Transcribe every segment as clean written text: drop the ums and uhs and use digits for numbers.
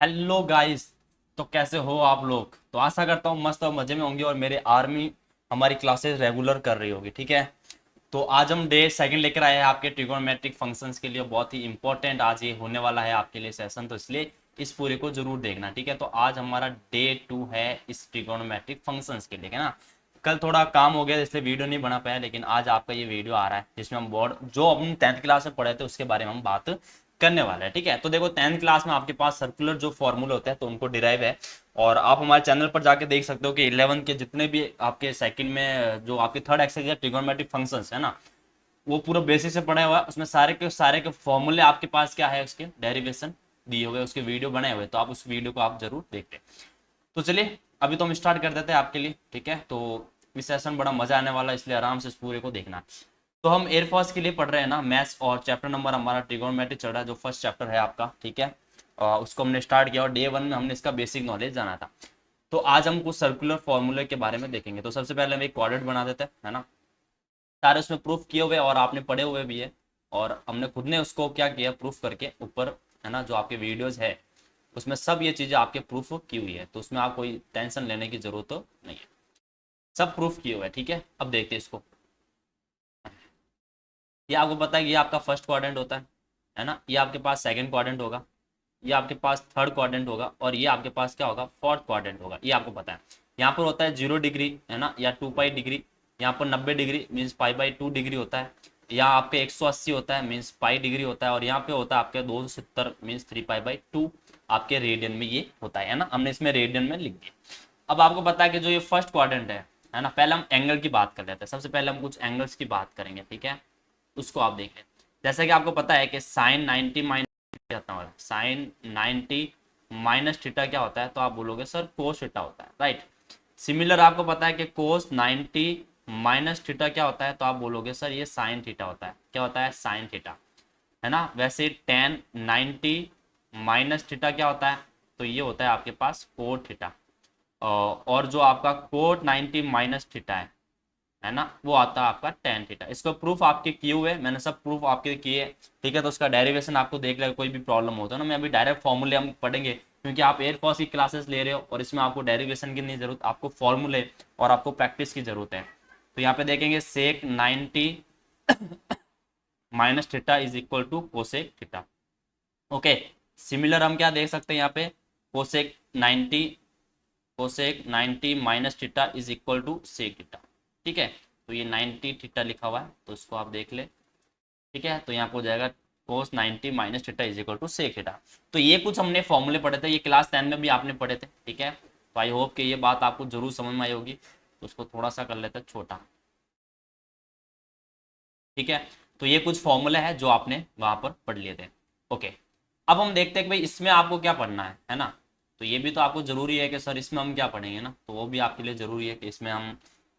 Hello guys. तो कैसे हो आप लोग? तो आशा करता हूँ मस्त और मजे में होंगे और मेरे आर्मी हमारी क्लासेस रेगुलर कर रही होगी। ठीक है। तो आज हम डे सेकंड लेकर आए हैं आपके ट्रिगोनोमेट्रिक फंक्शंस के लिए। बहुत ही इंपॉर्टेंट आज ये होने वाला है आपके लिए सेशन, तो इसलिए इस पूरे को जरूर देखना। ठीक है। तो आज हमारा डे 2 है इस ट्रिगोनोमेट्रिक फंक्शंस के लिए, है ना। कल थोड़ा काम हो गया इसलिए वीडियो नहीं बना पाया, लेकिन आज आपका ये वीडियो आ रहा है जिसमें हम बोर्ड जो हम 10th क्लास में पढ़े थे उसके बारे में हम बात करने वाला है। ठीक है। तो देखो 10th क्लास में आपके पास सर्कुलर जो फॉर्मूले होते हैं तो उनको डिराइव है, और आप हमारे चैनल पर जाके देख सकते हो कि 11 के जितने भी आपके सेकंड में जो आपके थर्ड एक्सरसाइज है ट्रिगोनोमेट्रिक फंक्शंस है ना, वो पूरा बेसिक से पढ़ा हुआ है। उसमें सारे के फॉर्मूले आपके पास क्या है, उसके डेरिवेशन दिए हुए, उसके वीडियो बने हुए, तो आप उस वीडियो को आप जरूर देखते। तो चलिए अभी तो हम स्टार्ट कर देते हैं आपके लिए। ठीक है। तो इस सेशन बड़ा मजा आने वाला है, इसलिए आराम से इस पूरे को देखना। तो हम एयरफोर्स के लिए पढ़ रहे हैं ना मैथ्स, और चैप्टर नंबर हमारा ट्रिगोनोमेट्री चल रहा है, जो फर्स्ट चैप्टर है आपका। ठीक है। उसको हमने स्टार्ट किया और डे 1 में हमने इसका बेसिक नॉलेज जाना था। तो आज हम कुछ सर्कुलर फॉर्मूले के बारे में देखेंगे। तो सबसे पहले हम एक क्वाड्रेंट बना देते हैं, है ना। सारे उसमें प्रूफ किए हुए और आपने पढ़े हुए भी है, और हमने खुद ने उसको क्या किया, प्रूफ करके ऊपर, है ना, जो आपके वीडियोज है उसमें सब ये चीजें आपके प्रूफ की हुई है। तो उसमें आप कोई टेंशन लेने की जरूरत तो नहीं है, सब प्रूफ किए हुए है। ठीक है। अब देखते हैं इसको। ये आपको पता है कि ये आपका फर्स्ट क्वाड्रेंट होता है ना। ये आपके पास सेकंड क्वाड्रेंट होगा, ये आपके पास थर्ड क्वाड्रेंट होगा, और ये आपके पास क्या होगा, फोर्थ क्वाड्रेंट होगा। ये आपको पता है। यहाँ पर होता है 0 डिग्री, है ना, या 2 पाई डिग्री। यहाँ पर 90 डिग्री मीन्स पाई/2 डिग्री होता है। यहाँ आपके 180 होता है मीन्स पाई डिग्री होता है, और यहाँ पे होता है आपके 270 मीन्स 3 पाई/2 आपके रेडियन में ये होता है ना। हमने इसमें रेडियन में लिख दिया। अब आपको पता है कि जो ये फर्स्ट क्वाड्रेंट है ना, पहले हम एंगल की बात कर लेते हैं। सबसे पहले हम कुछ एंगल्स की बात करेंगे। ठीक है। उसको आप देख लें। जैसे कि आपको पता है कि sine 90 minus sine 90 minus theta क्या होता है, तो आप बोलोगे सर कोस थीटा होता है, राइट। सिमिलर आपको पता है कि कोस 90 माइनस थीटा क्या होता है, तो आप बोलोगे सर ये साइन थीटा होता है। क्या होता है, साइन थीटा, है ना। वैसे टेन 90 माइनस थीटा क्या होता है, तो ये होता है आपके पास कोट थीटा। और जो आपका कोट 90 माइनस थीटा है ना, वो आता है आपका टेन थीटा। इसको प्रूफ आपके किए हुए, मैंने सब प्रूफ आपके किए। ठीक है। तो उसका डेरिवेशन आपको देख लेगा, कोई भी प्रॉब्लम होता है ना, मैं अभी डायरेक्ट फॉर्मूले हम पढ़ेंगे, क्योंकि आप एयरफोर्स की क्लासेस ले रहे हो और इसमें आपको डेरिवेशन की नहीं जरूरत, आपको फॉर्मूले और आपको प्रैक्टिस की जरूरत है। तो यहाँ पे देखेंगे sec 90 minus theta is equal to cosec theta. Okay. Similar हम क्या देख सकते हैं यहाँ पे, cosec 90 minus theta is equal to sec theta. ठीक है। तो ये 90 थीटा लिखा हुआ है, तो इसको आप देख ले। ठीक है। तो यहाँ पे हो जाएगा cos 90 minus theta is equal to sec theta. तो ये कुछ हमने फॉर्मूले पढ़े थे, ये क्लास 10 में भी आपने पढ़े थे। ठीक है। तो आई होप कि ये बात आपको जरूर समझ में आई होगी। तो उसको थोड़ा सा कर लेते हैं छोटा। ठीक है। तो ये कुछ फॉर्मूले हैं जो आपने वहां पर पढ़ लिए थे। ओके। अब हम देखते हैं कि भाई इसमें आपको क्या पढ़ना है ना। तो ये भी तो आपको जरूरी है कि सर इसमें हम क्या पढ़ेंगे ना, तो वो भी आपके लिए जरूरी है कि इसमें हम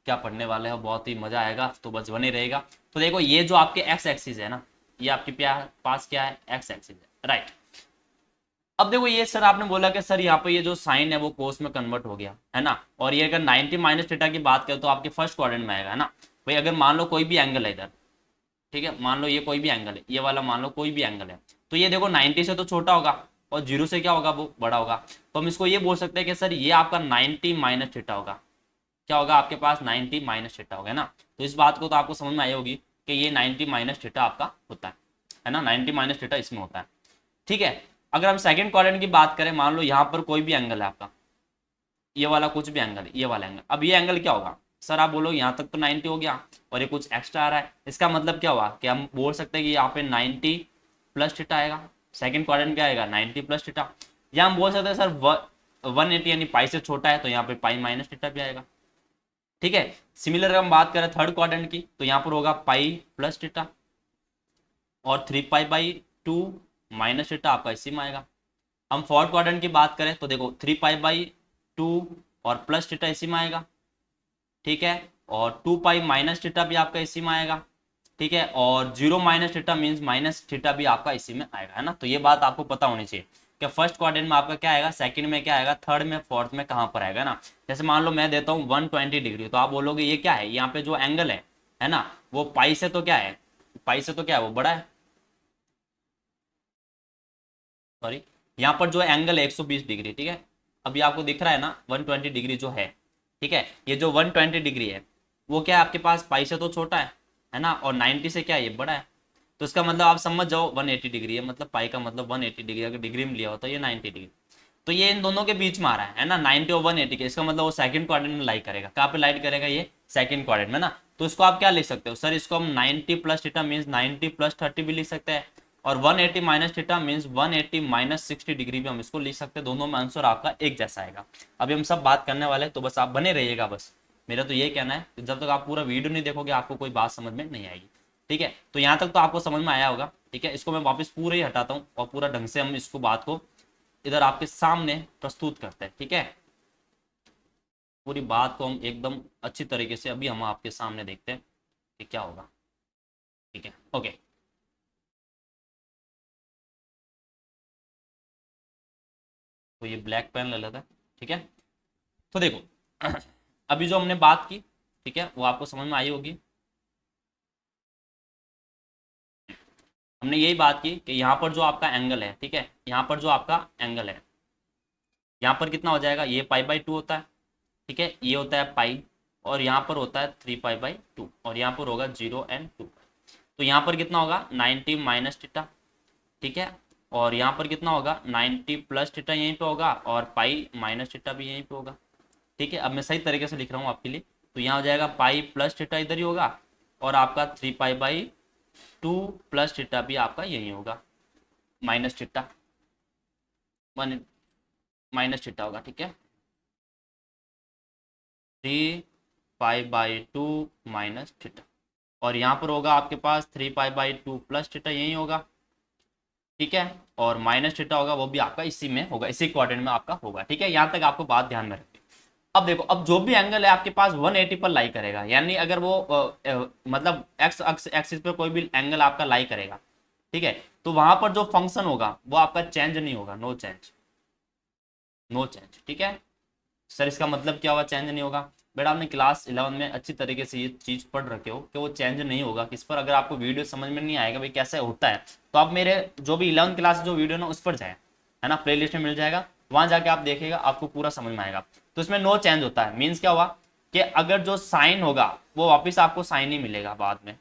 क्या पढ़ने वाले हैं। बहुत ही मजा आएगा, तो बस बने रहेगा। तो देखो ये जो आपके एक्स एक्सिस है ना, ये आपके पास क्या है, एक्स एक्सिस है, राइट। अब देखो ये सर आपने बोला कि सर यहाँ पे ये जो साइन है वो कोस में कन्वर्ट हो गया, है ना। और ये अगर 90 माइनस थीटा की बात करें तो आपके फर्स्ट क्वाड्रेंट में आएगा, है ना। भाई अगर मान लो कोई भी एंगल है इधर, ठीक है, मान लो ये कोई भी एंगल है, ये वाला मान लो कोई भी एंगल है, तो ये देखो 90 से तो छोटा होगा और 0 से क्या होगा, वो बड़ा होगा। तो हम इसको ये बोल सकते हैं कि सर ये आपका 90 माइनस थीटा होगा। क्या होगा आपके पास, 90 माइनस थीटा होगा ना। तो इस बात को तो आपको समझ में आई होगी कि ये 90 माइनस थीटा आपका होता है ना, 90 माइनस थीटा इसमें होता है। ठीक है। अगर हम सेकंड क्वाड्रेंट की बात करें, मान लो यहाँ पर कोई भी एंगल है आपका, ये वाला कुछ भी एंगल है, ये वाला एंगल, अब ये एंगल क्या होगा, सर आप बोलो यहाँ तक तो 90 हो गया और ये कुछ एक्स्ट्रा आ रहा है, इसका मतलब क्या हुआ कि हम बोल सकते हैं कि यहाँ पे 90 प्लस थीटा आएगा। सेकंड क्वाड्रेंट क्या आएगा, 90 प्लस थीटा। या हम बोल सकते हैं सर 180 यानी पाई से छोटा है, तो यहाँ पे पाई माइनस थीटा भी आएगा। ठीक है। सिमिलर अगर हम बात करें थर्ड क्वाड्रेंट की, तो यहाँ पर होगा पाई प्लस थीटा, और 3 पाई/2 माइनस थीटा आपका इसी में आएगा। हम फोर्थ क्वाड्रेंट की बात करें तो देखो 3 पाई/2 और प्लस थीटा इसी में आएगा। ठीक है। और 2 पाई माइनस थीटा भी आपका इसी में आएगा। ठीक है। और 0 minus theta means minus theta भी आपका इसी में आएगा, है ना। तो ये बात आपको पता होनी चाहिए कि फर्स्ट क्वाड्रेंट में आपका क्या आएगा, सेकंड में क्या आएगा, थर्ड में, फोर्थ में कहाँ पर आएगा ना। जैसे मान लो मैं देता हूँ 120 डिग्री, तो आप बोलोगे ये क्या है, यहाँ पे जो एंगल है ना, वो पाई से तो क्या है, पाई से तो क्या है, वो बड़ा है, सॉरी यहाँ पर जो एंगल है 120 डिग्री, ठीक है, अभी आपको दिख रहा है ना 120 डिग्री जो है, ठीक है, ये जो 120 डिग्री है वो क्या है आपके पास पाई से तो छोटा है ना, और 90 से क्या है ये बड़ा है। तो इसका मतलब आप समझ जाओ 180 डिग्री है, मतलब पाई का मतलब 180 डिग्री, अगर डिग्री में लिया होता है ये 90 डिग्री। तो ये इन दोनों के बीच में आ रहा है ना, 90 और 180 के, इसका मतलब वो सेकंड क्वाड्रेंट में लाइक करेगा। कहाँ पे लाइक करेगा ये सेकंड क्वाड्रेंट में ना। तो इसको आप क्या लिख सकते हो सर, इसको हम 90 प्लस थीटा मीन्स 90 प्लस 30 भी लिख सकते हैं, और 180 minus theta means 180 minus 60 degree भी हम इसको लिख सकते हैं। दोनों में आंसर आपका एक जैसा आएगा। अभी हम सब बात करने वाले हैं, तो बस आप बने रहिएगा। बस मेरा तो ये कहना है कि जब तक आप पूरा वीडियो नहीं देखोगे आपको कोई बात समझ में नहीं आएगी, ठीक है। तो यहाँ तक तो आपको समझ में आया होगा, ठीक है। इसको मैं वापस पूरा ही हटाता हूँ और पूरा ढंग से हम इसको बात को इधर आपके सामने प्रस्तुत करते हैं, ठीक है। पूरी बात को हम एकदम अच्छी तरीके से अभी हम आपके सामने देखते हैं कि क्या होगा, ठीक है। ओके, तो ये ब्लैक पेन ले लेता है, ठीक है। तो देखो अभी जो हमने बात की, ठीक है, वो आपको समझ में आई होगी। हमने यही बात की कि यहाँ पर जो आपका एंगल है, ठीक है, यहाँ पर जो आपका एंगल है, यहाँ पर कितना हो जाएगा, ये पाई/2 होता है, ठीक है, ये होता है पाई, और यहाँ पर होता है 3π/2, और यहाँ पर होगा 0 and 2। तो यहाँ पर कितना होगा 90 माइनस थीटा, ठीक है, और यहाँ पर कितना होगा 90 प्लस थीटा यहीं पे होगा, और पाई माइनस थीटा भी यहीं पे होगा, ठीक है। अब मैं सही तरीके से लिख रहा हूँ आपके लिए। तो यहाँ हो जाएगा पाई प्लस थीटा इधर ही होगा, और आपका 3π/2 प्लस थीटा भी आपका यही होगा, माइनस थीटा, माइनस थीटा होगा, ठीक है। 3π/2 माइनस थीटा, और यहाँ पर होगा आपके पास 3π/2 प्लस थीटा यही होगा, ठीक है, और माइनस थीटा होगा वो भी आपका इसी में होगा, इसी क्वाड्रेंट में आपका होगा, ठीक है। यहाँ तक आपको बात ध्यान में रखिए। अब देखो, अब जो भी एंगल है आपके पास 180 पर लाई करेगा, यानी अगर वो मतलब एक्स एक्सिस पर कोई भी एंगल आपका लाई करेगा, ठीक है, तो वहां पर जो फंक्शन होगा वो आपका चेंज नहीं होगा, नो चेंज, नो चेंज, ठीक है। सर इसका मतलब क्या हुआ चेंज नहीं होगा? बेटा आपने क्लास 11 में अच्छी तरीके से ये चीज पढ़ रखे हो कि वो चेंज नहीं होगा किस पर। अगर आपको वीडियो समझ में नहीं आएगा भाई कैसे होता है, तो आप मेरे जो भी 11 क्लास जो वीडियो ना उस पर जाए, है ना, प्लेलिस्ट में मिल जाएगा, वहां जाके आप देखिएगा, आपको पूरा समझ में आएगा। तो इसमें नो चेंज होता है, मीन्स क्या हुआ कि अगर जो साइन होगा वो वापिस आपको साइन ही मिलेगा बाद में,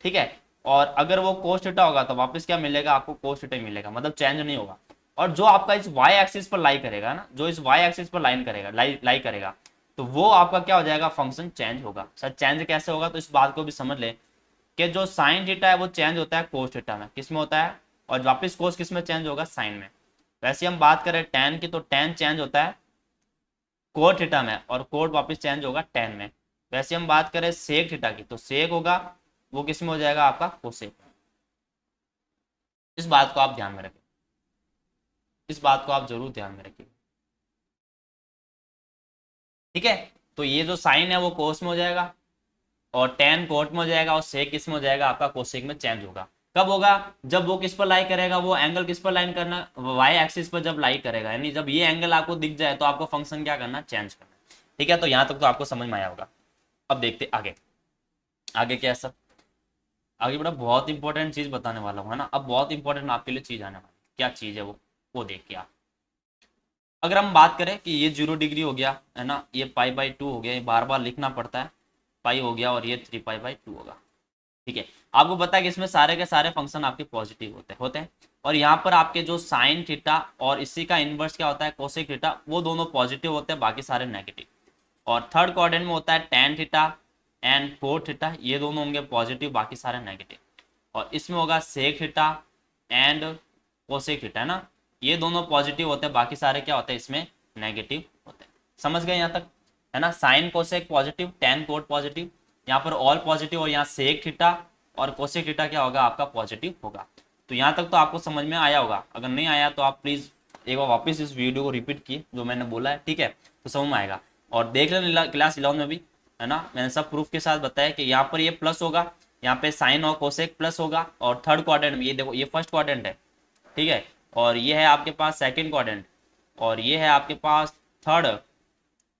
ठीक है, और अगर वो कोस थीटा होगा तो वापस क्या मिलेगा आपको, कोस थीटा ही मिलेगा, मतलब चेंज नहीं होगा। और जो आपका इस वाई एक्सिस पर लाई करेगा ना, जो इस वाई एक्सिस पर लाइन करेगा लाई करेगा, तो वो आपका क्या हो जाएगा, फंक्शन चेंज होगा। सर चेंज कैसे होगा, तो इस बात को भी समझ ले कि जो साइन थीटा है वो चेंज होता है कोस थीटा में, किस में होता है, और वापस कोस किस में चेंज होगा, साइन में। वैसे हम बात करें टेन की, तो टेन चेंज होता है कोट थीटा में, और कोट वापस चेंज होगा टेन में। वैसे हम बात करें सेक थीटा की, तो सेक होगा वो किस में हो जाएगा आपका, कोसेक। इस बात को आप ध्यान में रखें, इस बात को आप जरूर ध्यान में रखिए, ठीक है। तो ये जो साइन है वो कोस में हो जाएगा, और टेन कोट में हो जाएगा, और सेक किस में हो जाएगा आपका, कोसेक में चेंज होगा। कब होगा, जब वो किस पर लाई करेगा, वो एंगल किस पर लाइन करना, वाई एक्सिस पर जब लाई करेगा, यानी जब ये एंगल आपको दिख जाए तो आपको फंक्शन क्या करना, चेंज करना, ठीक है। तो यहां तक तो आपको समझ में आया होगा। अब देखते आगे, आगे क्या है सर, आगे बड़ा बहुत इंपॉर्टेंट चीज बताने वाला हूँ, है ना। अब बहुत इंपॉर्टेंट आपके लिए चीज आने वाली, क्या चीज है वो देखिए आप। अगर हम बात करें कि ये 0 डिग्री हो गया, है ना, ये पाई/2 हो गया, ये बार बार लिखना पड़ता है, पाई हो गया, और ये 3π/2 होगा, ठीक है। आपको पता है कि इसमें सारे के सारे फंक्शन आपके पॉजिटिव होते हैं, और यहाँ पर आपके जो साइन थीटा और इसी का इनवर्स क्या होता है, कोसेक थीटा, वो दोनों पॉजिटिव होते हैं, बाकी सारे नेगेटिव। और थर्ड क्वाड्रेंट में होता है tan theta and cot theta, ये दोनों होंगे पॉजिटिव, बाकी सारे नेगेटिव। और इसमें होगा sec theta and cosec theta, है ना, ये दोनों पॉजिटिव होते हैं, बाकी सारे क्या होते हैं इसमें, नेगेटिव होते हैं। समझ गए यहाँ तक, है ना। Sine cosec positive, tan cot positive, यहाँ पर ऑल पॉजिटिव, और यहाँ सेक थीटा और कोसेक थीटा क्या होगा आपका, पॉजिटिव होगा। तो यहाँ तक तो आपको समझ में आया होगा। अगर नहीं आया तो आप प्लीज एक बार वापस इस वीडियो को रिपीट किए जो मैंने बोला है, ठीक है, तो समझ में आएगा। और देख लेना क्लास 11 में भी, है ना, मैंने सब प्रूफ के साथ बताया कि यहाँ पर ये प्लस होगा, यहाँ पे साइन और कोसेक प्लस होगा, और थर्ड क्वाड्रेंट में ये देखो, ये फर्स्ट क्वाड्रेंट है, ठीक है, और ये है आपके पास सेकंड क्वाड्रेंट, और ये है आपके पास थर्ड,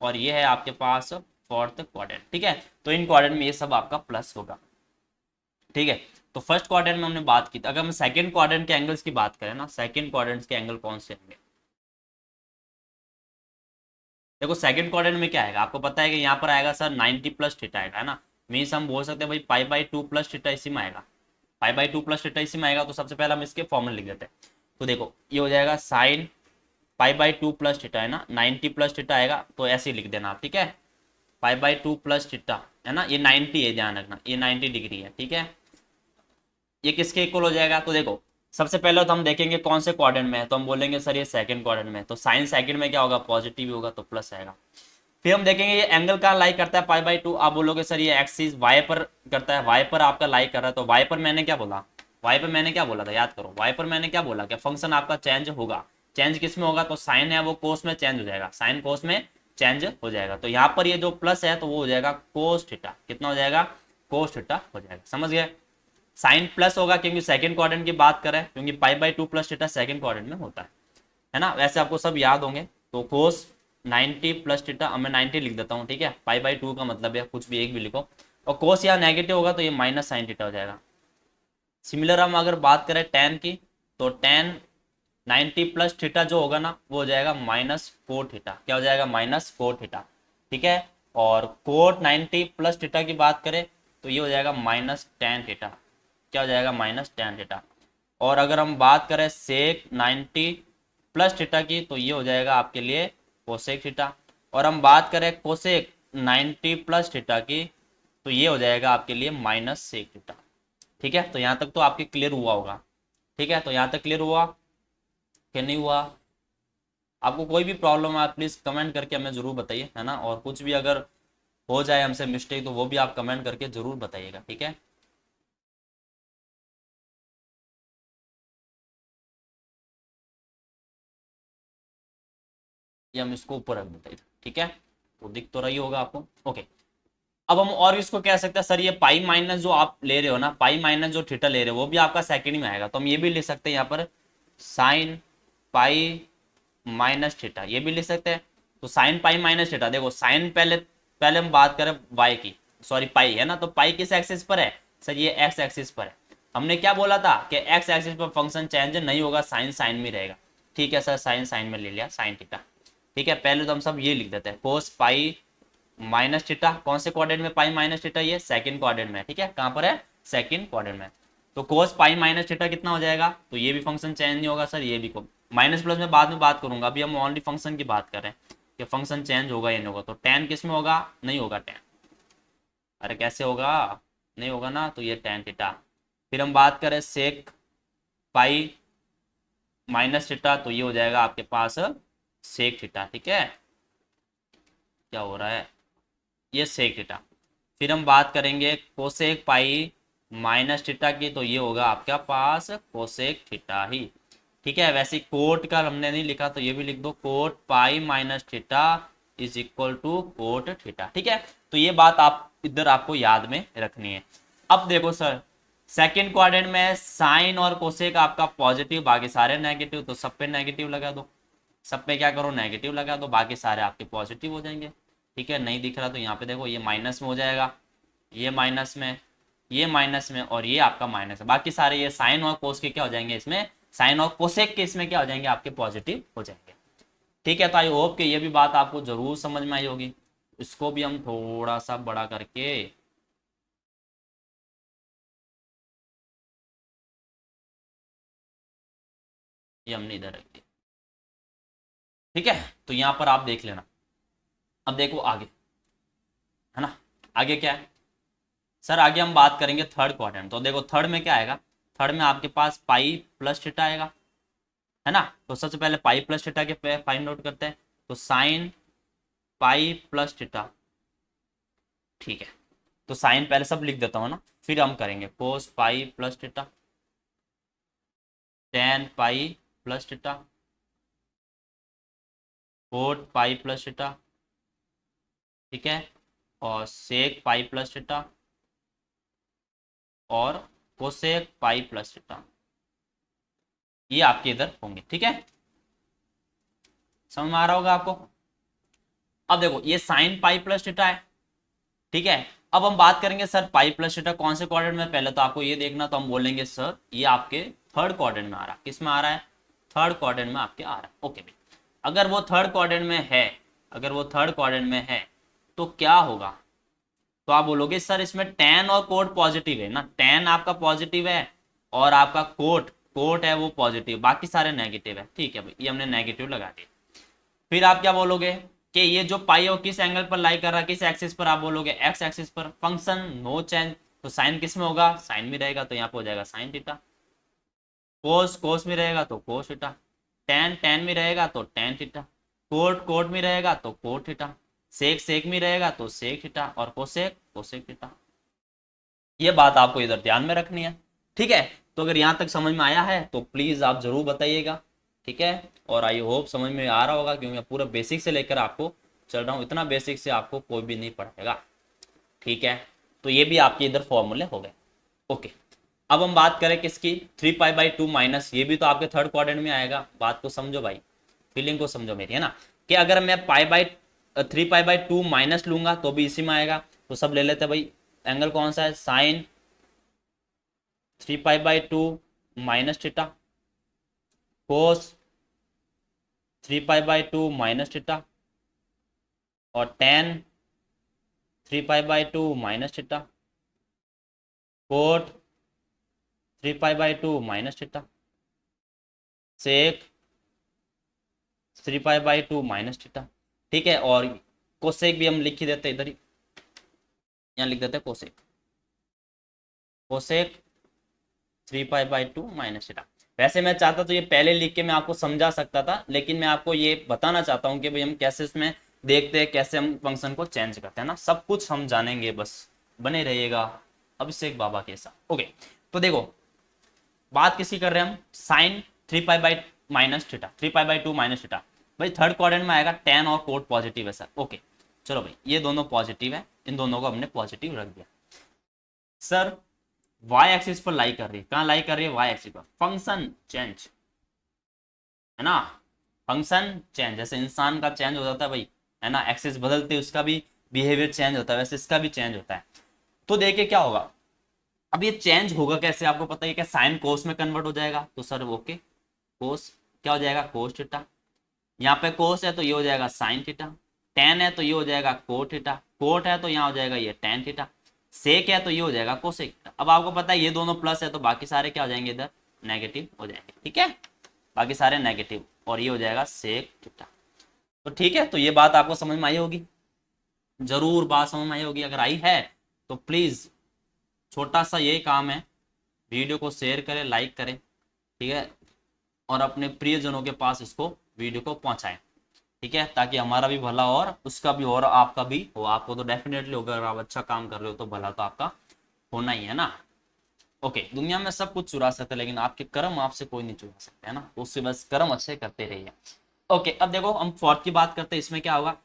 और ये है आपके पास फोर्थ क्वाड्रेंट, ठीक है। तो इन क्वाड्रेंट में ये सब आपका प्लस होगा, ठीक है। तो फर्स्ट क्वाड्रेंट में हमने बात की थी, अगर हम सेकंड क्वाड्रेंट के एंगल्स की बात करें ना, सेकंड क्वाड्रेंट के एंगल कौन से होंगे? देखो सेकंड क्वाड्रेंट में क्या आएगा, आपको पता है कि यहाँ पर आएगा सर 90 प्लस थीटा आएगा, है ना। मीन्स हम बोल सकते हैं भाई पाई बाई 2 प्लस थीटा इसी में आएगा, पाई बाई 2 प्लस थीटा इसी में आएगा। तो सबसे पहले हम इसके फॉर्मूले लिख देते हैं। तो देखो ये हो जाएगा sine pi by 2 plus theta, है ना, 90 प्लस थीटा आएगा, तो ऐसे ही लिख देना आप, ठीक है। पाई बाई 2 प्लस थीटा, है ना, ये 90 है, ध्यान रखना ये 90 डिग्री है, ठीक है। ये किसके इक्वल हो जाएगा? तो देखो सबसे पहले तो हम देखेंगे कौन से क्वाड्रेंट में है, तो हम बोलेंगे सर ये सेकंड क्वाड्रेंट में है, तो साइन सेकंड में क्या होगा? पॉजिटिव ही होगा, तो प्लस आएगा। फिर हम देखेंगे ये एंगल का लाई करता है पाई बाई 2, आप बोलोगे सर ये एक्सिस वाई पर करता है, वाई पर आपका लाई कर रहा है, तो वाई पर मैंने क्या बोला? वाई पर मैंने क्या बोला था? याद करो, वाई पर मैंने क्या बोला? कि फंक्शन आपका चेंज होगा। चेंज किस में होगा? तो साइन है वो कोस में चेंज हो जाएगा, साइन कोस में चेंज हो जाएगा। तो यहाँ पर ये जो प्लस है तो वो हो जाएगा कोस थीटा, कितना हो जाएगा? कोस थीटा हो जाएगा, समझ गए। साइन प्लस होगा क्योंकि सेकंड क्वाड्रेंट की बात करें, क्योंकि pi by 2 plus theta second quadrant में होता है ना। वैसे आपको सब याद होंगे। तो कोस 90 प्लस थीटा, अब मैं 90 लिख देता हूँ, ठीक है। पाई बाई 2 का मतलब है कुछ भी एक भी लिखो, और कोस यहाँ नेगेटिव होगा तो ये माइनस साइन थीटा हो जाएगा। सिमिलर हम अगर बात करें टेन की, तो टेन 90 प्लस थीटा जो होगा ना वो हो जाएगा माइनस कोट थीटा, क्या हो जाएगा? माइनस कोट थीटा, ठीक है। और कोट 90 प्लस थीटा की बात करें तो ये हो जाएगा माइनस टेन थीटा, क्या हो जाएगा? Minus tan theta. और अगर हम बात करें सेक 90 प्लस थीटा की तो ये हो जाएगा आपके लिए कोसेक थीटा। और हम बात करें कोसेक 90 प्लस थीटा की तो ये हो जाएगा आपके लिए माइनस सेक थीटा, ठीक है। तो यहाँ तक तो आपके क्लियर हुआ होगा, ठीक है। तो यहाँ तक क्लियर हुआ कि नहीं हुआ? आपको कोई भी प्रॉब्लम है आप प्लीज़ कमेंट करके हमें ज़रूर बताइए, है ना। और कुछ भी अगर हो जाए हमसे मिस्टेक तो वो भी आप कमेंट करके ज़रूर बताइएगा, ठीक है। ये हम इसको ऊपर रख देते हैं, ठीक है। तो दिख तो रही होगा आपको, ओके। अब हम और इसको कह सकते हैं सर ये पाई माइनस जो आप ले रहे हो ना, पाई माइनस जो थीटा ले रहे हो वो भी आपका सेकंड में आएगा, तो हम ये भी लिख सकते हैं यहाँ पर साइन पाई माइनस थीटा, ये भी लिख सकते हैं। तो साइन पाई माइनस थीटा, देखो साइन पहले पहले हम बात करें वाई की, सॉरी पाई है ना, तो पाई किस एक्सिस पर है? सर ये एक्स एक्सिस पर है। हमने क्या बोला था कि एक्स एक्सिस पर फंक्शन चेंज नहीं होगा, साइन साइन में रहेगा, ठीक है सर। साइन साइन में ले लिया, साइन थीटा, ठीक है। पहले तो हम सब ये लिख देते हैं कोस पाई माइनस थीटा, कौन से क्वाड्रेंट में पाई माइनस थीटा? ये सेकंड क्वाड्रेंट में, ठीक है। कहां पर है? सेकंड क्वाड्रेंट में। तो कोस पाई माइनस थीटा कितना हो जाएगा? तो ये भी फंक्शन चेंज नहीं होगा सर, ये भी को माइनस प्लस में बाद में बात करूंगा, अभी हम ओनली फंक्शन की बात कर रहे हैं कि फंक्शन चेंज होगा या नहीं होगा। तो टेन किस में होगा? नहीं होगा टेन, अरे कैसे होगा? नहीं होगा ना, तो ये टेन थीटा। फिर हम बात करें सेक पाई माइनस थीटा, तो ये हो जाएगा आपके पास सेक थीटा, ठीक है। क्या हो रहा है? ये सेक थीटा। फिर हम बात करेंगे कोसेक पाई माइनस थीटा की, तो ये होगा आपके पास कोसेक थीटा ही, ठीक है। वैसे कोट का हमने नहीं लिखा तो ये भी लिख दो, cot pi minus theta is equal to cot theta, ठीक है। तो ये बात आप इधर आपको याद में रखनी है। अब देखो सर सेकंड क्वाड्रेंट में साइन और कोसेक आपका पॉजिटिव, बाकी सारे नेगेटिव, तो सब पे नेगेटिव लगा दो, सब पे क्या करो? नेगेटिव लगा दो, बाकी सारे आपके पॉजिटिव हो जाएंगे, ठीक है। नहीं दिख रहा तो यहाँ पे देखो ये माइनस में हो जाएगा, ये माइनस में, ये माइनस में, और ये आपका माइनस है। बाकी सारे ये साइन और कोस के क्या हो जाएंगे इसमें? साइन और कोसेक के इसमें क्या हो जाएंगे? आपके पॉजिटिव हो जाएंगे, ठीक है। तो आई होप कि ये भी बात आपको जरूर समझ में आई होगी। इसको भी हम थोड़ा सा बड़ा करके ये हमने इधर रख दिया, ठीक है। तो यहाँ पर आप देख लेना। अब देखो आगे, है ना, आगे क्या है सर? आगे हम बात करेंगे थर्ड क्वाड्रेंट। तो देखो थर्ड में क्या आएगा? थर्ड में आपके पास पाई प्लस थीटा आएगा, है ना। तो सबसे पहले पाई प्लस थीटा के फाइंड आउट करते हैं। तो साइन पाई प्लस थीटा, ठीक है। तो साइन पहले सब लिख देता हूँ ना, फिर हम करेंगे cos pi plus theta, tan pi plus theta, cot pi plus theta, ठीक है। और सेक पाई प्लस थीटा और कोसेक पाई प्लस थीटा, ये आपके इधर होंगे, ठीक है। समझ में आ रहा होगा आपको? अब देखो ये साइन पाई प्लस थीटा है, ठीक है। अब हम बात करेंगे सर पाई प्लस थीटा कौन से क्वाड्रेंट में, पहले तो आपको ये देखना, तो हम बोलेंगे सर ये आपके थर्ड क्वाड्रेंट में आ रहा है। किस में आ रहा है? थर्ड क्वाड्रेंट में आपके आ रहा है। ओके भाई, अगर वो थर्ड क्वाड्रेंट में है, अगर वो थर्ड क्वाड्रेंट में है तो क्या होगा? तो आप बोलोगे सर इसमें tan और कोट पॉजिटिव है ना, tan आपका पॉजिटिव है और आपका कोट कोट है वो पॉजिटिव, बाकी सारे नेगेटिव है। ठीक है भाई, ये हमने नेगेटिव लगा दिया। फिर आप क्या बोलोगे कि ये जो पाई है वो किस एंगल पर लाई कर रहा है, किस एक्सिस पर? आप बोलोगे एक्स एक्सिस पर। फंक्शन नो चेंज, तो साइन किस में होगा? साइन में रहेगा, तो यहाँ पे हो जाएगा साइन थीटा। कोस कोस में रहेगा तो कोस थीटा, टेन टेन में रहेगा तो टेन थीटा, कोट कोट में रहेगा तो कोट थीटा, सेक सेक में रहेगा तो सेक थीटा, और कोसेक कोसेक थीटा। ये बात आपको इधर ध्यान में रखनी है। ठीक है, तो अगर यहाँ तक समझ में आया है तो प्लीज आप जरूर बताइएगा। ठीक है, और आई होप समझ में आ रहा होगा, क्योंकि मैं पूरा बेसिक से लेकर आपको चल रहा हूँ, इतना बेसिक से आपको कोई भी नहीं पढ़ाएगा। ठीक है, तो ये भी आपके इधर फॉर्मूले हो गए। ओके, अब हम बात करें किसकी? 3π/2 माइनस, ये भी तो आपके थर्ड क्वाड्रेंट में आएगा। बात को समझो भाई, फीलिंग को समझो मेरी, है ना, कि अगर मैं 3π/2 माइनस लूंगा तो भी इसी में आएगा। तो सब ले लेते हैं भाई, एंगल कौन सा है? Sine 3π/2 minus theta, cos 3π/2 minus theta, और tan 3π/2 minus theta, cot 3π/2 minus theta, sec 3π/2 minus theta. ठीक है, और कोसेक भी हम लिख ही देते इधर ही, यहाँ लिख देते कोसेक, कोसेक 3π/2 माइनस थीटा। वैसे मैं चाहता तो ये पहले लिख के मैं आपको समझा सकता था, लेकिन मैं आपको ये बताना चाहता हूँ कि भाई हम कैसे इसमें देखते हैं, कैसे हम फंक्शन को चेंज करते हैं ना, सब कुछ हम जानेंगे, बस बने रहिएगा अभिषेक बाबा के साथ। ओके, तो देखो बात किसकी कर रहे हैं हम? Sine 3π minus theta, 3π/2 minus theta. भाई थर्ड क्वाड्रेंट में आएगा, tan और कोट पॉजिटिव है सर। ओके, चलो भाई ये दोनों पॉजिटिव है, इन दोनों को हमने पॉजिटिव रख दिया। सर y एक्सिस पर लाई कर रही है, कहाँ लाई कर रही है? y एक्सिस पर। फंक्शन चेंज है ना, फंक्शन चेंज, जैसे इंसान का चेंज हो जाता है भाई, है ना, एक्सिस बदलते उसका भी बिहेवियर चेंज होता है, वैसे इसका भी चेंज होता है। तो देखिए क्या होगा, अब ये चेंज होगा कैसे? आपको पता है क्या? साइन कोस में कन्वर्ट हो जाएगा। तो सर ओके, कोस क्या हो जाएगा? Cos theta. यहाँ पे कोस है तो ये हो जाएगा साइन थीटा, टेन है तो ये हो जाएगा कोट थीटा, कोट है तो यहाँ हो जाएगा ये टेन थीटा, सेक है तो ये हो जाएगा कोसेक थीटा। अब आपको पता है ये दोनों प्लस है तो बाकी सारे क्या हो जाएंगे? इधर नेगेटिव हो जाएंगे। ठीक है, बाकी सारे नेगेटिव, और ये हो जाएगा सेक थीटा। तो ठीक है, तो ये बात आपको समझ में आई होगी, जरूर बात समझ में आई होगी। अगर आई है तो प्लीज छोटा सा यही काम है, वीडियो को शेयर करें, लाइक करें, ठीक है, और अपने प्रियजनों के पास इसको वीडियो को पहुंचाएं। ठीक है, ताकि हमारा भी भला और उसका भी और आपका भी हो। आपको तो डेफिनेटली होगा, अगर आप अच्छा काम कर रहे हो तो भला तो आपका होना ही है ना। ओके, दुनिया में सब कुछ चुरा सकते हैं, लेकिन आपके कर्म आपसे कोई नहीं चुरा सकते, है ना, तो उससे बस कर्म अच्छे करते रहिए। ओके, अब देखो हम फोर्थ की बात करते हैं, इसमें क्या होगा?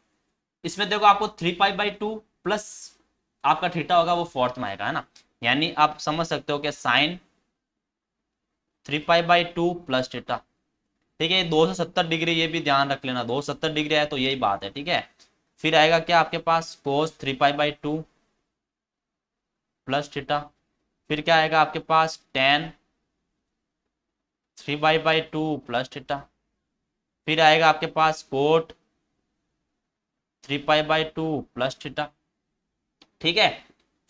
इसमें देखो आपको 3π/2 प्लस आपका थीटा होगा, वो फोर्थ में आएगा, है ना, यानी आप समझ सकते हो कि साइन 3π/2 प्लस थीटा। ठीक है, 270 डिग्री, ये भी ध्यान रख लेना, 270 डिग्री है तो यही बात है। ठीक है, फिर आएगा क्या आपके पास? कोस 3π/2 प्लस थीटा। फिर क्या आएगा आपके पास? tan 3π/2 plus theta. फिर आएगा आपके पास कोट 3π/2 प्लस थीटा। ठीक है,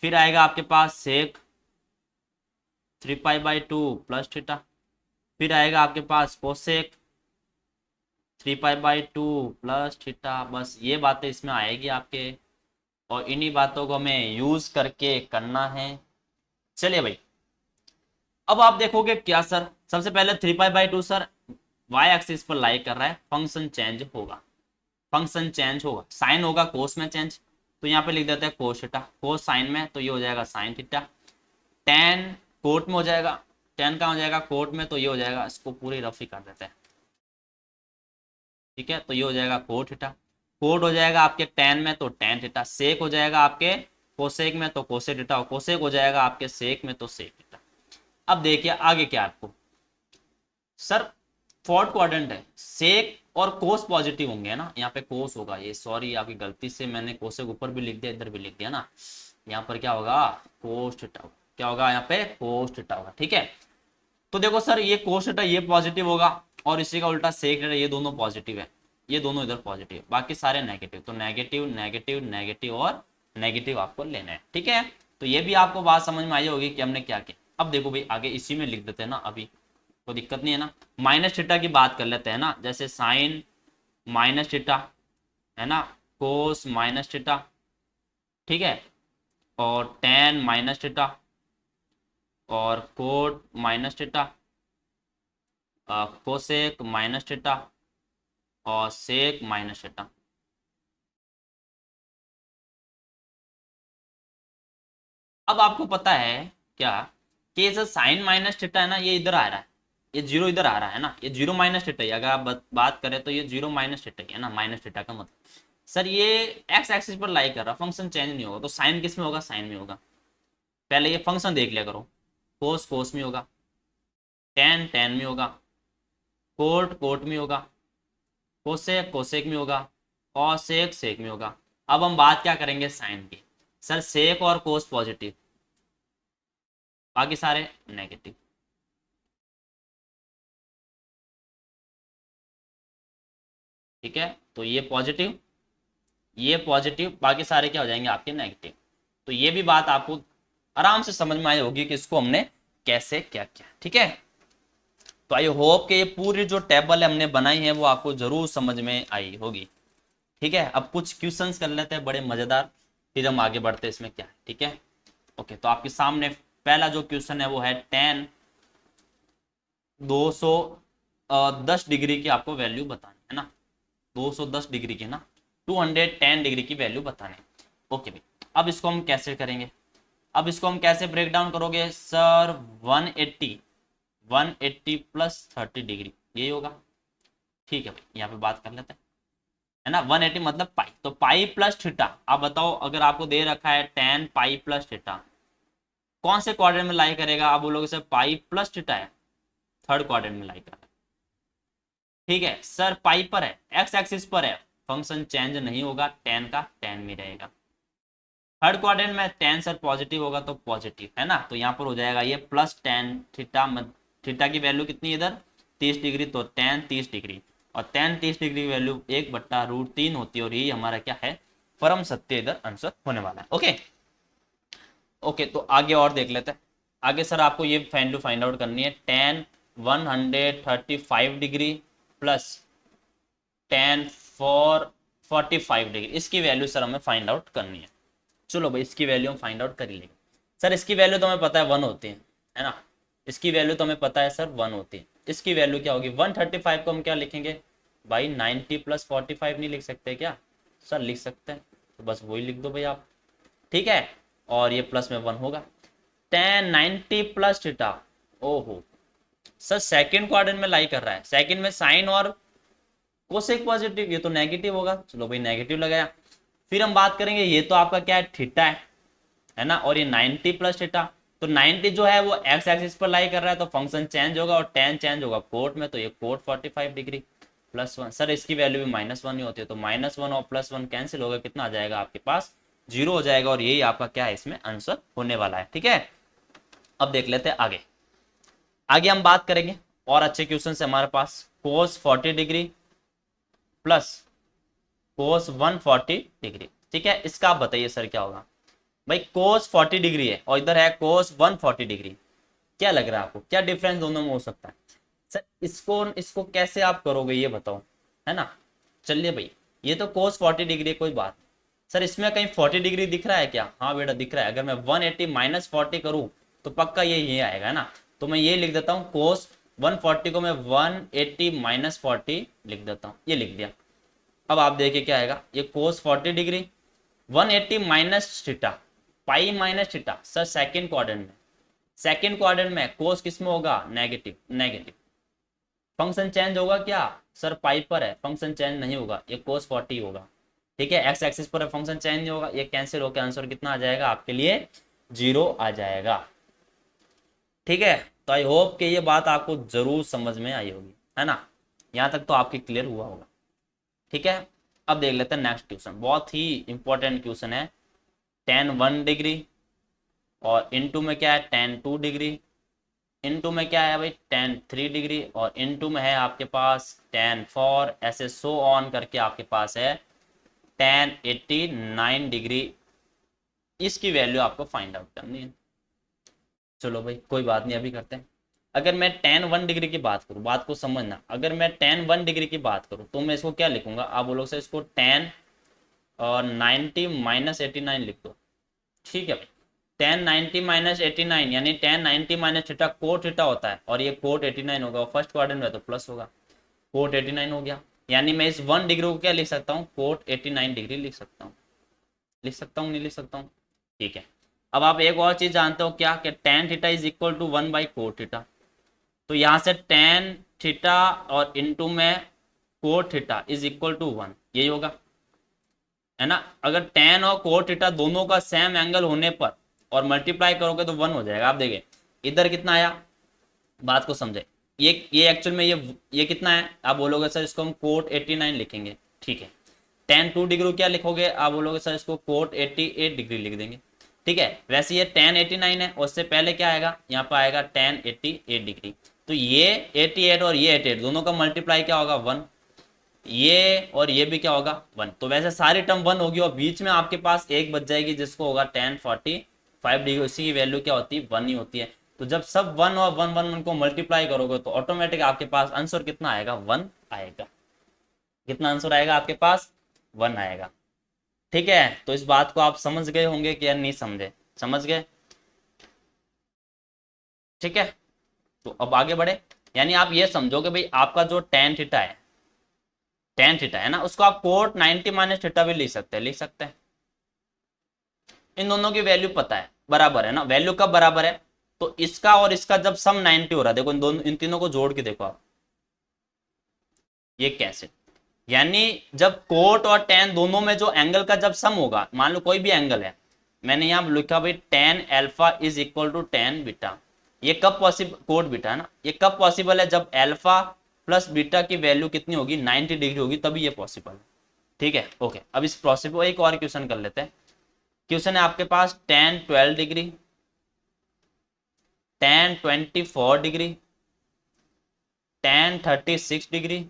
फिर आएगा आपके पास सेक 3π/2 प्लस थीटा। फिर आएगा आपके पास कोसेक 3π/2 प्लस थीटा। बस ये बातें इसमें आएगी आपके, और इन्हीं बातों को हमें यूज करके करना है। चलिए भाई, अब आप देखोगे क्या सर, सबसे पहले 3π/2 सर वाई एक्सिस पर लाई कर रहा है, फंक्शन चेंज होगा, फंक्शन चेंज होगा, साइन होगा कोस में चेंज, तो यहाँ पे लिख देते हैं कोस थीटा, कोस साइन में तो ये हो जाएगा साइन थीटा, टेन कोट में हो जाएगा, टेन का हो जाएगा कोट में तो ये हो जाएगा, इसको पूरी रफ ही कर देते हैं। ठीक है, तो ये हो जाएगा कोट थीटा, कोट हो जाएगा आपके टेन में तो टेन थीटा, सेक हो जाएगा आपके कोसेक में तो कोसेक थीटा, और कोसेक हो जाएगा आपके सेक में तो सेक थीटा। अब देखिए आगे क्या आपको, सर फोर्थ क्वाड्रेंट है, सेक और कोस पॉजिटिव होंगे, है ना, यहाँ पे कोस होगा, ये सॉरी आपकी गलती से मैंने कोसेक ऊपर भी लिख दिया इधर भी लिख दिया ना, यहाँ पर क्या होगा, कोस थीटा, क्या होगा यहाँ पे, कोस थीटा होगा। ठीक है, तो देखो सर ये कोस थीटा ये पॉजिटिव होगा और इसी का उल्टा सेक थीटा, ये दोनों पॉजिटिव है, ये दोनों इधर पॉजिटिव, बाकी सारे नेगेटिव, तो नेगेटिव नेगेटिव नेगेटिव और नेगेटिव आपको लेना है। ठीक है, तो ये भी आपको बात समझ में आई होगी कि हमने क्या किया। अब देखो भाई आगे इसी में लिख देते हैं ना, अभी कोई दिक्कत नहीं है ना। माइनस थीटा की बात कर लेते हैं ना, जैसे साइन माइनस थीटा है ना, कोस माइनस थीटा, ठीक है, और टेन माइनस थीटा, और cot minus theta, cosec minus theta, और सेक माइनस थीटा। अब आपको पता है क्या कि ये जो साइन माइनस थीटा है ना, ये इधर आ रहा है, ये जीरो इधर आ रहा है ना, ये जीरो माइनस थीटा ही, अगर आप बात करें तो ये जीरो माइनस थीटा ही है ना। माइनस थीटा का मतलब सर ये एक्स एक्सिस पर लाई कर रहा, फंक्शन चेंज नहीं होगा, तो साइन किस में होगा, साइन में होगा। पहले ये फंक्शन देख लिया करो, कोस कोस में होगा, टेन टेन में होगा, कोट कोट में होगा, कोसेक कोसेक में होगा, और सेक सेक में होगा। अब हम बात क्या करेंगे, साइन की। सर सेक और कोस पॉजिटिव, बाकी सारे नेगेटिव। ठीक है, तो ये पॉजिटिव, बाकी सारे क्या हो जाएंगे आपके नेगेटिव। तो ये भी बात आपको आराम से समझ में आई होगी कि इसको हमने कैसे क्या किया। ठीक है, तो आई होप कि ये पूरी जो टेबल हमने बनाई है वो आपको जरूर समझ में आई होगी। ठीक है, अब कुछ क्वेश्चंस कर लेते हैं बड़े मजेदार, फिर हम आगे बढ़ते हैं इसमें क्या है। ठीक है, ओके, तो आपके सामने पहला जो क्वेश्चन है वो है टेन 210 डिग्री की आपको वैल्यू बतानी है ना, 210 डिग्री की ना, 210 डिग्री की वैल्यू बतानी। ओके भाई, अब इसको हम कैसे करेंगे, अब इसको हम कैसे ब्रेक डाउन करोगे सर, 180 प्लस 30 डिग्री यही होगा। ठीक है भाई, यहाँ पे बात कर लेते हैं, है ना। 180 मतलब पाई, तो पाई प्लस थीटा। आप बताओ अगर आपको दे रखा है टेन पाई प्लस थीटा, कौन से क्वाड्रेंट में लाई करेगा, आप बोलोगे सर पाई प्लस थीटा है, थर्ड क्वाड्रेंट में लाई करेगा। ठीक है सर, पाई पर है, एक्स एक्सिस पर है, फंक्शन चेंज नहीं होगा, टेन का टेन में रहेगा। थर्ड क्वाड्रेंट में टेन सर पॉजिटिव होगा तो पॉजिटिव है ना, तो यहाँ पर हो जाएगा ये प्लस टेन थीटा, थीटा की वैल्यू कितनी इधर 30 डिग्री, तो टेन 30 डिग्री, और टेन 30 डिग्री की वैल्यू 1/√3 होती है, और यही हमारा क्या है, परम सत्य इधर आंसर होने वाला है। ओके ओके, तो आगे और देख लेते हैं। आगे सर आपको ये वैल्यू फाइंड आउट करनी है, ten 135 degree plus ten 45 degree, इसकी वैल्यू सर हमें फाइंड आउट करनी है। चलो भाई इसकी वैल्यू हम फाइंड आउट कर ही लेंगे। सर इसकी वैल्यू तो हमें पता है 1 होती है ना, इसकी वैल्यू तो हमें पता है सर 1 होती है। इसकी वैल्यू क्या होगी, 135 को हम क्या लिखेंगे भाई, 90 प्लस 45 नहीं लिख सकते क्या, सर लिख सकते हैं, तो बस वही लिख दो भाई आप। ठीक है, और ये प्लस में 1 होगा, टेन 90 प्लस थीटा। ओहो सर सेकंड क्वाड्रेंट में लाई कर रहा है, सेकंड में साइन और कोसेक पॉजिटिव, ये तो नेगेटिव होगा, चलो भाई नेगेटिव लगाया। फिर हम बात करेंगे, ये तो आपका क्या है, थीटा है ना, और ये 90 प्लस थीटा, तो 90 जो है वो एक्स एक्सिस पर लाई कर रहा है, तो फंक्शन चेंज होगा, और टेन चेंज होगा कोट में, तो ये कोट 45 डिग्री प्लस 1। सर इसकी वैल्यू भी -1 ही होती है, तो -1 और +1 कैंसिल होगा, कितना आ जाएगा आपके पास, 0 हो जाएगा, और यही आपका क्या है इसमें आंसर होने वाला है। ठीक है, अब देख लेते हैं आगे। आगे हम बात करेंगे और अच्छे क्वेश्चन है हमारे पास, कोस 40 डिग्री प्लस कोस 140 डिग्री। ठीक है, इसका आप बताइए सर क्या होगा। भाई कोस 40 डिग्री है और इधर है कोस 140 डिग्री, क्या लग रहा है आपको, क्या डिफरेंस दोनों में हो सकता है। सर इसको इसको कैसे आप करोगे ये बताओ, है ना। चलिए भाई, ये तो कोस 40 डिग्री है, कोई बात। सर इसमें कहीं 40 डिग्री दिख रहा है क्या, हाँ बेटा दिख रहा है। अगर मैं 180 माइनस 40 करूँ तो पक्का ये आएगा, है ना। तो मैं ये लिख देता हूँ, कोस 140 को मैं 180 माइनस 40 लिख देता हूँ, ये लिख दिया। अब आप देखिए क्या आएगा, ये कोस 40 डिग्री 180 माइनस थीटा, पाई minus theta. Sir second quadrant में कोस किस में होगा, नेगेटिव नेगेटिव। फंक्शन चेंज होगा क्या, सर पाई पर है, फंक्शन चेंज नहीं होगा, ये कोस 40 होगा। ठीक है, एक्स एक्सिस पर है, फंक्शन चेंज नहीं होगा, ये कैंसिल होकर आंसर कितना आ जाएगा आपके लिए, 0 आ जाएगा। ठीक है, तो आई होप कि ये बात आपको जरूर समझ में आई होगी, है ना। यहाँ तक तो आपकी क्लियर हुआ होगा। ठीक है, अब देख लेते हैं नेक्स्ट क्वेश्चन, बहुत ही इंपॉर्टेंट क्वेश्चन है। tan 1 डिग्री, और इनटू में क्या है tan 2 डिग्री, इनटू में क्या है भाई tan 3 डिग्री, और इनटू में है आपके पास tan 4, ऐसे सो ऑन करके आपके पास है tan 89 डिग्री। इसकी वैल्यू आपको फाइंड आउट करनी है। चलो भाई कोई बात नहीं, अभी करते हैं। अगर मैं tan 1 डिग्री की बात करूं, बात को समझना, अगर मैं tan 1 डिग्री की बात करूं तो मैं इसको क्या लिखूंगा, आप बोलोगे सर इसको tan और 90 माइनस 89 लिख दो। ठीक है भाई, tan 90 माइनस 89 यानी tan 90 minus theta cot theta होता है, और ये कोट 89 होगा, और फर्स्ट क्वाड्रेंट में तो प्लस होगा, कोट 89 हो गया। यानी मैं इस 1 डिग्री को क्या लिख सकता हूँ, कोट 89 डिग्री लिख सकता हूँ। लिख सकता हूँ नहीं लिख सकता हूँ? ठीक है। अब आप एक और चीज जानते हो क्या, कि tan theta is equal to 1 by cot theta. तो यहाँ से tan थीटा और इनटू में cot theta is equal to 1, यही होगा, है ना। अगर tan और कोट थीटा दोनों का सेम एंगल होने पर और मल्टीप्लाई करोगे तो 1 हो जाएगा। आप देखिए इधर कितना आया, बात को समझे। ये एक्चुअल में ये कितना है, आप बोलोगे सर इसको हम कोट 89 लिखेंगे। ठीक है, tan 2 डिग्री क्या लिखोगे, आप बोलोगे सर इसको कोट 88 डिग्री लिख देंगे। ठीक है, वैसे ये tan 89 है, उससे पहले क्या आएगा, यहाँ पर आएगा tan 88 डिग्री। तो ये 88 और ये 88 दोनों का मल्टीप्लाई क्या होगा, 1। ये और ये भी क्या होगा, 1। तो वैसे सारी टर्म 1 होगी, और बीच में आपके पास एक बच जाएगी जिसको होगा tan 45 डिग्री। इसी की वैल्यू क्या होती है, 1 ही होती है। तो जब सब 1 और 1 को मल्टीप्लाई करोगे तो ऑटोमेटिक आपके पास आंसर कितना आएगा, 1 आएगा। कितना आंसर आएगा आपके पास, 1 आएगा। ठीक है, तो इस बात को आप समझ गए होंगे कि या नहीं समझे, समझ गए। ठीक है, तो अब आगे बढ़े। यानी आप ये समझोगे भाई आपका जो tan थीटा है, tan थीटा है ना, उसको आप कोट 90 माइनस थीटा भी लिख सकते हैं, लिख सकते हैं। इन दोनों की वैल्यू पता है, बराबर है ना। वैल्यू कब बराबर है, तो इसका और इसका जब सम 90 हो रहा है, देखो इन दोनों, इन तीनों को जोड़ के देखो आप, ये कैसे, यानी जब कोट और tan दोनों में जो एंगल का जब सम होगा, मान लो कोई भी एंगल है, मैंने यहां लिखा भाई tan alpha is equal to tan beta. ये कब पॉसिबल, कोट बीटा है ना, ये कब पॉसिबल है, जब अल्फा प्लस बीटा की वैल्यू कितनी होगी, 90 डिग्री होगी, तभी ये पॉसिबल है। ठीक है, ओके। अब इस पॉसिबल एक और क्वेश्चन कर लेते हैं। क्वेश्चन है आपके पास tan 12 degree, tan 24 degree, tan 36 degree,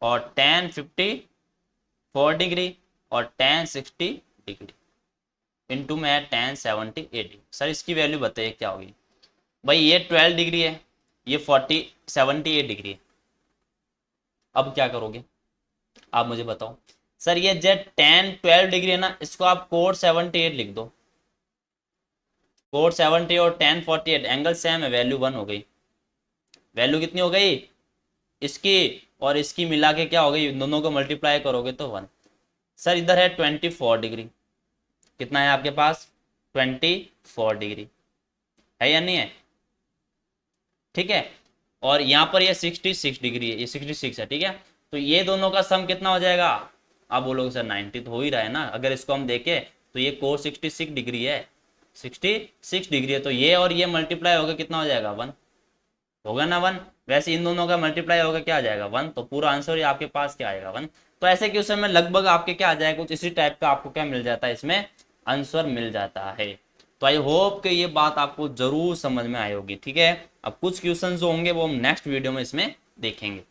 और tan 54 डिग्री, और tan 60 डिग्री, इनटू में है tan 78 डिग्री। सर इसकी वैल्यू बताइए क्या होगी। भाई ये 12 डिग्री है, ये 78 डिग्री है। अब क्या करोगे आप मुझे बताओ। सर ये जो tan 12 डिग्री है ना, इसको आप कोट 78 लिख दो। कोट 70 और tan 48 एंगल सेम है, वैल्यू 1 हो गई। वैल्यू कितनी हो गई, इसकी और इसकी मिला के क्या हो गई, दोनों को मल्टीप्लाई करोगे तो 1। सर इधर है 24 डिग्री, कितना है आपके पास, 24 डिग्री है या नहीं है। ठीक है, और यहाँ पर ये 66 डिग्री है, ये 66 है। ठीक है, तो ये दोनों का सम कितना हो जाएगा, आप बोलोगे सर 90 तो हो ही रहा है ना। अगर इसको हम देखें तो ये कोस 66 डिग्री है, 66 डिग्री है, तो ये और ये मल्टीप्लाई होगा कितना हो जाएगा, 1 होगा ना, 1। वैसे इन दोनों का मल्टीप्लाई होगा क्या आ जाएगा, 1। तो पूरा आंसर ही आपके पास क्या आएगा, 1। तो ऐसे क्वेश्चन में लगभग आपके क्या आ जाएगा, कुछ इसी टाइप का आपको क्या मिल जाता है, इसमें आंसर मिल जाता है। तो आई होप कि ये बात आपको जरूर समझ में आई होगी। ठीक है, अब कुछ क्वेश्चन जो होंगे वो हम नेक्स्ट वीडियो में इसमें देखेंगे।